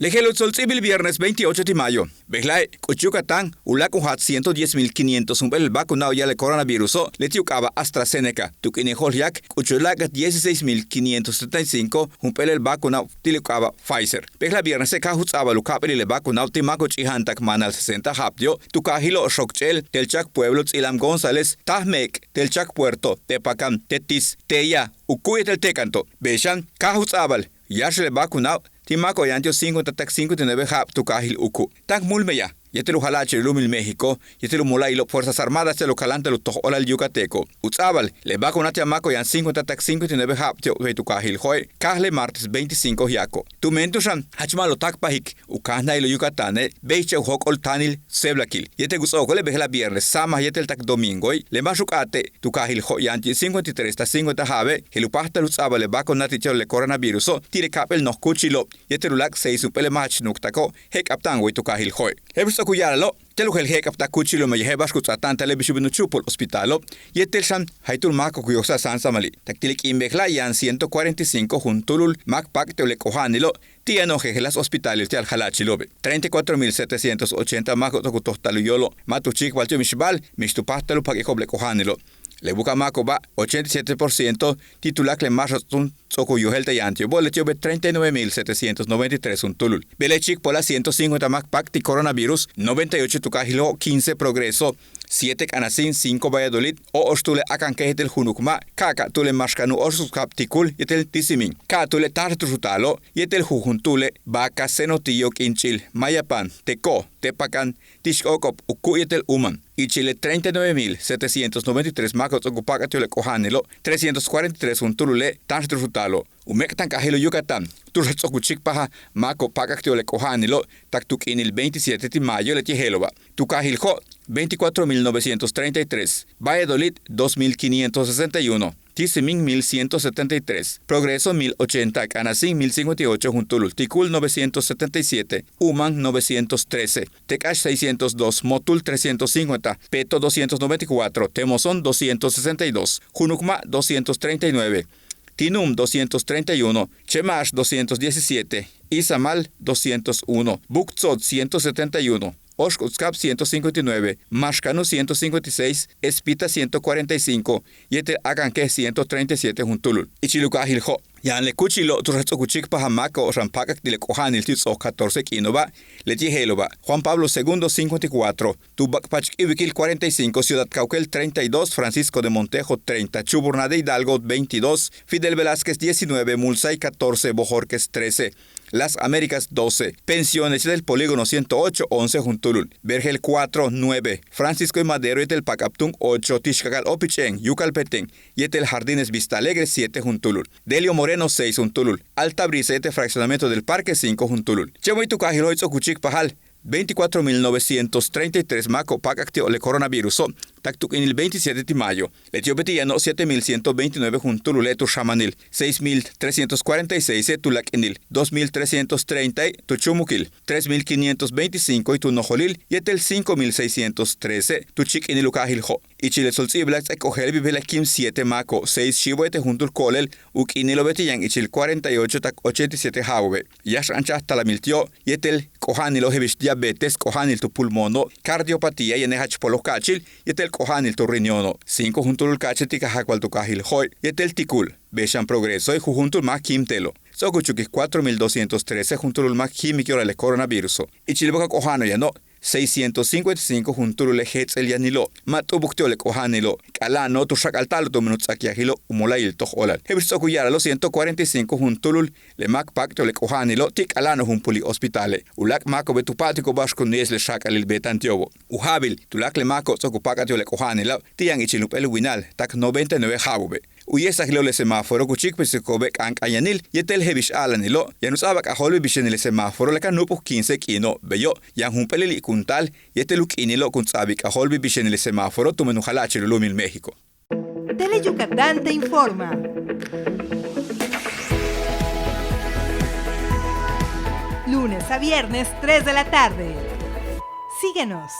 Lejelo Solcibil viernes 28 de mayo. Behlai, Yucatán, Ulacuhat 110.500 el vacunado ya el coronavirus, Letiucaba AstraZeneca, Tukinejolyak, Uchulagat 16.575, el vacunado Tiliucaba Pfizer. Behla viernes se cajutzaba Lucapel le vacunado Timaco Chihantak Manal 60 Hapdio, Tucajilo Shokchel, Telchac Pueblo, Ilam González, Tahmek, Telchac Puerto, Tepacam, Tetis, Teya, Ucuyet el Tecanto, Beshan, Cajutzabal, Yashle vacunado. Timaco yantio 59 hap tukahil uku. Tak mulmeya. Yetelu halache lumil México, yetelu mulailo Fuerzas Armadas te lo calante lo tohola el Yucateco. Utzabal, le vacunate a Maco yan 59 hap te tukahil hoy, kahle martes 25 yaco. Tu mentushan, hachmalo takpahik, ukahna ilo Yucatane, beiche hok oltanil seblakil. Yete gusoko le behla viernes, sama yetel tak domingo, le mashukate, tukahil ho yanti 53 ta 50 have, helupahta utzabal le vacunate le coronavirus, tire kapel no kuchilo, yetelulak 6 upele mach nuktako, hek aptango tukahil hoy. Kuyalo, telugel hekap ta kuchilo me yehebas kutsatan telebishubinu chupol hospitalo, yetelsan haitul mako kuyosa sansamali. Taktilik imbekla yan 145 juntulul makpak telekohanilo, tiano jejelas hospitales tial halachilobe. 34.780 mako tokutohtaluyolo, matuchik waltio mishbal, mistupahtalu pakekoble kohanilo. Le buca maco va 87% titulac le marratun socoyuhelta yantio, boletio be 39.793 un tulul. Belechik pola 150 mac pacti coronavirus, 98 tucajilo, 15 progreso, 7 canasin, 5 Valladolid, o ostule acanquejetel junukma, caca tule mascanu orsus capticul, yetel tisimin, catule tartrutalo, yetel jujuntule, vaca senotillo quinchil, mayapan, teco, tepacan, tishokop, ucuyetel uman. Y Chile 39.793 macos ocupacatio le cojanelo, 343 un turule, tartrutalo. Umectan cajelo Yucatán, turretsocuchic paja, maco pacactio le cojanelo, tactuc in el 27 de mayo le tijelova. Tu cajiljo 24.933, Valladolid 2.561. Tisiming 1173, Progreso 1080, Canacín 1058, Juntulul, Ticul 977, Uman 913, Tecash 602, Motul 350, Peto 294, Temozón 262, Junucma 239, Tinum 231, Chemash 217, Izamal 201, Buctzot 171, Oshkutzcap 159, Mashcanu 156, Espita 145, Yete Aganque 137 Juntulul. Ichilucajiljo. Yan le cuchilo turretsocuchic pajamaco o rampacac de le cojanil titso 14 quinova, le tijelova. Juan Pablo II 54, Tubacpach Ibiquil 45, Ciudad Cauquel 32, Francisco de Montejo 30, Chuburná de Hidalgo 22, Fidel Velázquez 19, Mulsay 14, Bojorques 13. Las Américas 12, Pensiones del Polígono 108, 11 Juntulul, Vergel 4, 9, Francisco y Madero y del Pacaptung 8, Tixcacal Opichén, Yucalpetén, y el Jardines Vista Alegre 7 Juntulul, Delio Moreno 6 Juntulul, Alta Brisa y Fraccionamiento del Parque 5 Juntulul. Chemo y Tucajilo y Cuchic Pajal, 24.933 maco pacactio le coronavirus, tactuc en el 27 de mayo. Le tiobetiano 7.129 juntulule tu shamanil, 6.346 etulac enil, 2.330 tu chumuquil, 3.525 y tu nojolil, y etel 5.613 tu chic en el lucajiljo. Y chile solciblax ecogel vivela kim 7 maco, 6 chivoete juntul colel, uk inilo betian y chil 48 tac 87 jaube. Yash ancha hasta la miltio, y etel cojanilo hevish diabetes, cojanil tu pulmono, cardiopatía y enehach polocachil, y etel cojanil tu riñono, 5 juntul cachetica jacual tu cajil hoy, y etel ticul, bechan progreso y juntul ma quimtelo. Socuchuki 4.213 juntul ma químico le coronavirus. Y chilboca cojano ya no. 655 juntulule hetzel yanilo, matubuctio le cojanilo, calano tu shacaltalo tu minutzakiahilo, umolail toholal. Hebistocuyara los 145 juntulul, le mac pacto le cojanilo, tic alano jumpuli hospitale, ulak maco betupático basco nies le shacalil betantiobo. Uhabil, tulak le maco socupacatio le cojanilo, tian ichilupel winal, tac 99 jabube. Uyesajilo le semáforo kuchik pesicobek ank ayanil, yetel hebish alanilo, yanusabak aholbe bishenil semáforo le canupus 15 kino, bello, yan jumpelili kuntal, yeteluk inilo kunsabik aholbe bishenil semáforo tu menujalache lumil México. TELE Yucatán te informa. Lunes a viernes, 3 de la tarde. Síguenos.